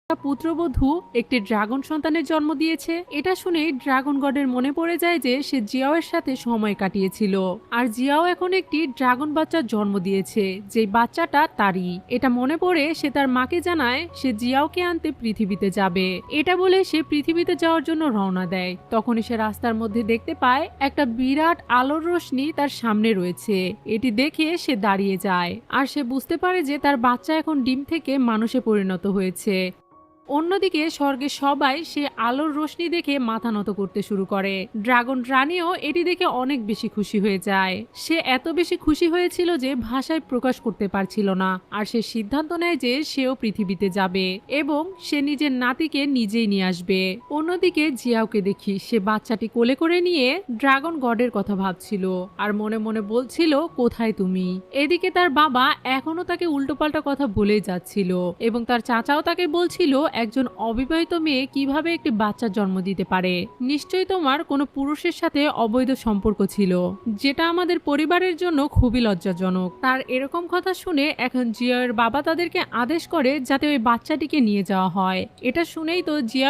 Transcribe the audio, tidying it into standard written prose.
পুত্রবধূ একটি ড্রাগন সন্তানের জন্ম দিয়েছে। এটা শুনেই ড্রাগন গডের মনে পড়ে যায় যে সে জিয়াওয়ের সাথে সময় কাটিয়েছিল, আর জিয়াও এখন একটি ড্রাগন বাচ্চার জন্ম দিয়েছে, যে বাচ্চাটা তারই। এটা মনে পড়ে সে তার মাকে জানায় সে জিয়াওকে আনতে পৃথিবীতে যাবে। এটা বলে সে পৃথিবীতে যাওয়ার জন্য রওনা দেয়। তখনই সে রাস্তার মধ্যে দেখতে পায় একটা বিরাট আলোর রোশনি তার সামনে রয়েছে। এটি দেখে সে দাঁড়িয়ে যায়, আর সে বুঝতে পারে যে তার বাচ্চা এখন ডিম থেকে মানুষে পরিণত হয়েছে। অন্যদিকে স্বর্গে সবাই সে আলোর রোশনি দেখে মাথা নত করতে শুরু করে। ড্রাগন রানীও এটি দেখে অনেক বেশি খুশি হয়ে যায়। সে এত বেশি খুশি হয়েছিল যে ভাষায় প্রকাশ করতে পারছিল না, আর সে সিদ্ধান্ত নেয় যে সেও পৃথিবীতে যাবে এবং সে নিজের নাতিকে নিজেই নিয়ে আসবে। অন্যদিকে জিয়াওকে দেখি সে বাচ্চাটি কোলে করে নিয়ে ড্রাগন গডের কথা ভাবছিল, আর মনে মনে বলছিল কোথায় তুমি। এদিকে তার বাবা এখনো তাকে উল্টোপাল্টা কথা বলেই যাচ্ছিল, এবং তার চাচাও তাকে বলছিল একজন অবিবাহিত মেয়ে কিভাবে একটি বাচ্চার জন্ম দিতে পারে। নিশ্চয়ই তোমার কোনো পুরুষের সাথে অবৈধ সম্পর্ক ছিল, যেটা আমাদের পরিবারের জন্য খুবই লজ্জাজনক। তার এরকম কথা শুনে এখন জিয়ার বাবা তাদেরকে আদেশ করে যাতে ওই বাচ্চাটিকে নিয়ে যাওয়া হয়। এটা শুনেই তো জিয়া